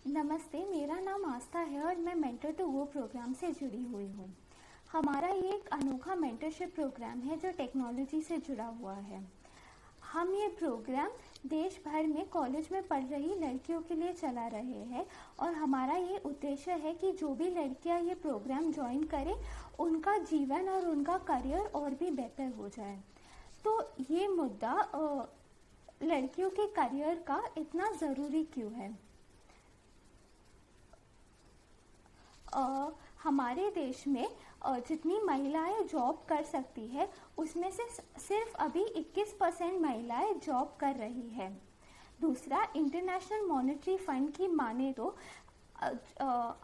नमस्ते, मेरा नाम आस्था है और मैं मेंटर टू गो प्रोग्राम से जुड़ी हुई हूँ। हमारा ये एक अनोखा मेंटरशिप प्रोग्राम है जो टेक्नोलॉजी से जुड़ा हुआ है। हम ये प्रोग्राम देश भर में कॉलेज में पढ़ रही लड़कियों के लिए चला रहे हैं और हमारा ये उद्देश्य है कि जो भी लड़कियाँ ये प्रोग्राम ज्वाइन करें उनका जीवन और उनका करियर और भी बेहतर हो जाए। तो ये मुद्दा लड़कियों के करियर का इतना ज़रूरी क्यों है? हमारे देश में जितनी महिलाएं जॉब कर सकती है उसमें से सिर्फ अभी 21% महिलाएं जॉब कर रही है। दूसरा, इंटरनेशनल मॉनेटरी फंड की माने तो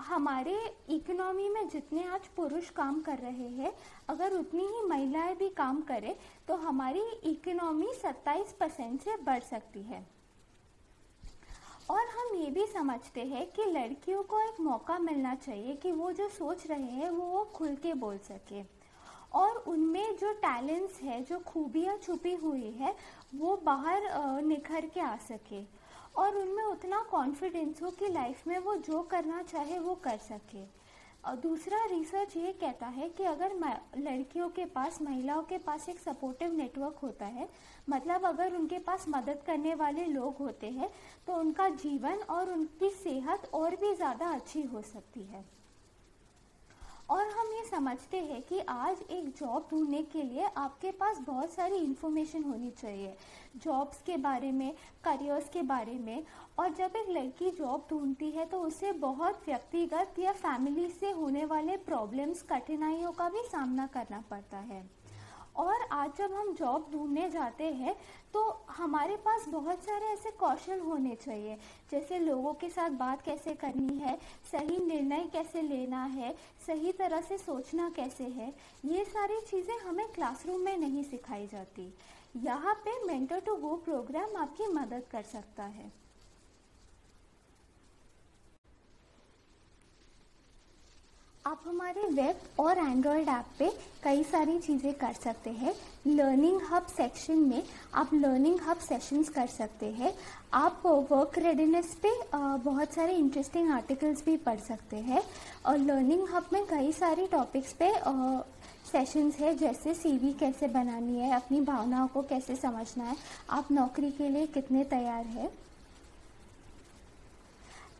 हमारे इकोनॉमी में जितने आज पुरुष काम कर रहे हैं अगर उतनी ही महिलाएं भी काम करें तो हमारी इकोनॉमी 27% से बढ़ सकती है। और हम ये भी समझते हैं कि लड़कियों को एक मौका मिलना चाहिए कि वो जो सोच रहे हैं वो खुल के बोल सके और उनमें जो टैलेंट्स है, जो खूबियाँ छुपी हुई है वो बाहर निखर के आ सके और उनमें उतना कॉन्फिडेंस हो कि लाइफ में वो जो करना चाहे वो कर सके। दूसरा, रिसर्च ये कहता है कि अगर लड़कियों के पास, महिलाओं के पास एक सपोर्टिव नेटवर्क होता है, मतलब अगर उनके पास मदद करने वाले लोग होते हैं तो उनका जीवन और उनकी सेहत और भी ज़्यादा अच्छी हो सकती है। और हम ये समझते हैं कि आज एक जॉब ढूंढने के लिए आपके पास बहुत सारी इन्फॉर्मेशन होनी चाहिए, जॉब्स के बारे में, करियर्स के बारे में। और जब एक लड़की जॉब ढूंढती है तो उसे बहुत व्यक्तिगत या फैमिली से होने वाले प्रॉब्लम्स, कठिनाइयों का भी सामना करना पड़ता है। और आज जब हम जॉब ढूंढने जाते हैं तो हमारे पास बहुत सारे ऐसे कौशल होने चाहिए, जैसे लोगों के साथ बात कैसे करनी है, सही निर्णय कैसे लेना है, सही तरह से सोचना कैसे है। ये सारी चीज़ें हमें क्लासरूम में नहीं सिखाई जाती। यहाँ पे मेंटर टू गो प्रोग्राम आपकी मदद कर सकता है। आप हमारे वेब और एंड्रॉयड ऐप पे कई सारी चीज़ें कर सकते हैं। लर्निंग हब सेक्शन में आप लर्निंग हब सेशंस कर सकते हैं। आप वर्क रेडीनेस पे बहुत सारे इंटरेस्टिंग आर्टिकल्स भी पढ़ सकते हैं। और लर्निंग हब में कई सारे टॉपिक्स पे सेशंस है, जैसे सीवी कैसे बनानी है, अपनी भावनाओं को कैसे समझना है, आप नौकरी के लिए कितने तैयार हैं।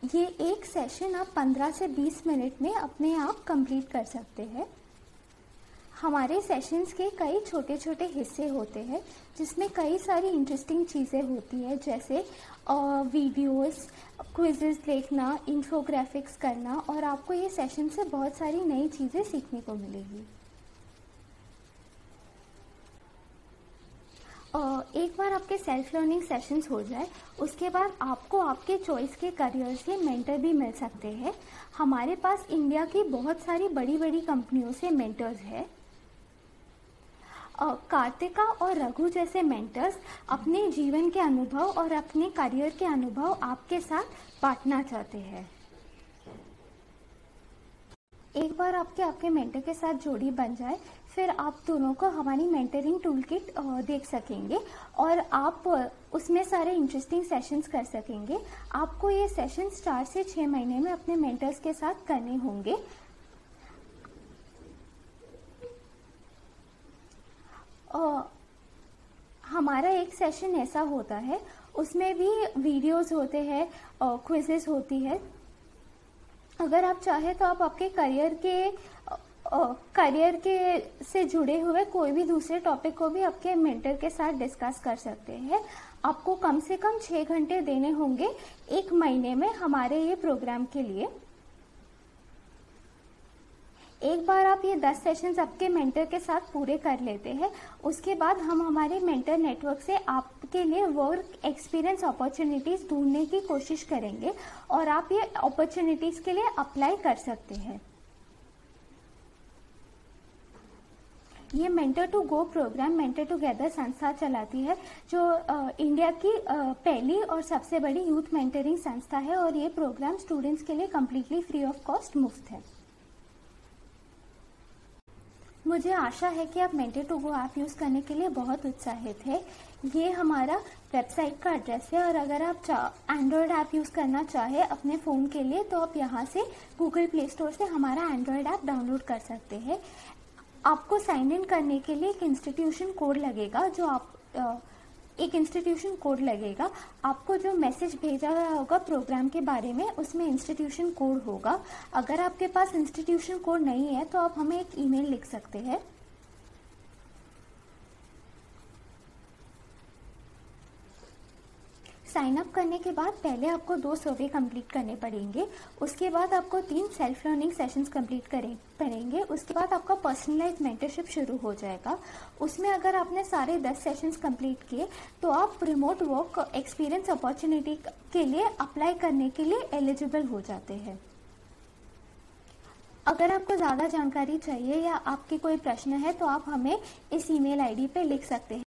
ये एक सेशन आप 15 से 20 मिनट में अपने आप कंप्लीट कर सकते हैं। हमारे सेशंस के कई छोटे छोटे हिस्से होते हैं जिसमें कई सारी इंटरेस्टिंग चीज़ें होती है, जैसे वीडियोस, क्विज़ेस देखना, इन्फोग्राफिक्स करना, और आपको ये सेशन से बहुत सारी नई चीज़ें सीखने को मिलेगी। एक बार आपके सेल्फ लर्निंग सेशंस हो जाए उसके बाद आपको आपके चॉइस के करियर से मेंटर भी मिल सकते हैं। हमारे पास इंडिया की बहुत सारी बड़ी बड़ी कंपनियों से मेंटर्स हैं। कार्तिका और रघु जैसे मेंटर्स अपने जीवन के अनुभव और अपने करियर के अनुभव आपके साथ बांटना चाहते हैं। एक बार आपके मेंटर के साथ जोड़ी बन जाए फिर आप दोनों को हमारी मेंटरिंग टूल किट देख सकेंगे और आप उसमें सारे इंटरेस्टिंग सेशंस कर सकेंगे। आपको ये सेशंस 4 से 6 महीने में अपने मेंटर्स के साथ करने होंगे। हमारा एक सेशन ऐसा होता है, उसमें भी वीडियोस होते हैं, क्विजेस होती है। अगर आप चाहे तो आप आपके करियर के से जुड़े हुए कोई भी दूसरे टॉपिक को भी आपके मेंटर के साथ डिस्कस कर सकते हैं। आपको कम से कम 6 घंटे देने होंगे 1 महीने में हमारे ये प्रोग्राम के लिए। एक बार आप ये 10 सेशंस आपके मेंटर के साथ पूरे कर लेते हैं उसके बाद हम हमारे मेंटर नेटवर्क से आपके लिए वर्क एक्सपीरियंस अपॉर्चुनिटीज़ ढूंढने की कोशिश करेंगे और आप ये अपॉर्चुनिटीज़ के लिए अप्लाई कर सकते हैं। ये mentor to go programme mentor together संस्था चलाती है, जो इंडिया की पहली और सबसे बड़ी यूथ मेंटरिंग संस्था है और ये प्रोग्राम स्टूडेंट्स के लिए कम्प्लीटली फ्री ऑफ कॉस्ट मुफ्त है। मुझे आशा है कि आप mentor to go app use करने के लिए बहुत उत्साहित है। ये हमारा वेबसाइट का एड्रेस है और अगर आप एंड्रॉयड ऐप यूज़ करना चाहे अपने फ़ोन के लिए तो आप यहाँ से गूगल प्ले स्टोर से हमारा एंड्रॉयड ऐप डाउनलोड कर सकते हैं। आपको साइन इन करने के लिए एक इंस्टीट्यूशन कोड लगेगा, आपको जो मैसेज भेजा गया होगा प्रोग्राम के बारे में उसमें इंस्टीट्यूशन कोड होगा। अगर आपके पास इंस्टीट्यूशन कोड नहीं है तो आप हमें एक ईमेल लिख सकते हैं। साइन अप करने के बाद पहले आपको 2 सर्वे कंप्लीट करने पड़ेंगे, उसके बाद आपको 3 सेल्फ लर्निंग सेशंस कंप्लीट पड़ेंगे, उसके बाद आपका पर्सनलाइज मेंटरशिप शुरू हो जाएगा। उसमें अगर आपने सारे 10 सेशंस कंप्लीट किए तो आप रिमोट वर्क एक्सपीरियंस अपॉर्चुनिटी के लिए अप्लाई करने के लिए एलिजिबल हो जाते हैं। अगर आपको ज़्यादा जानकारी चाहिए या आपके कोई प्रश्न है तो आप हमें इस ईमेल आईडी पे लिख सकते हैं।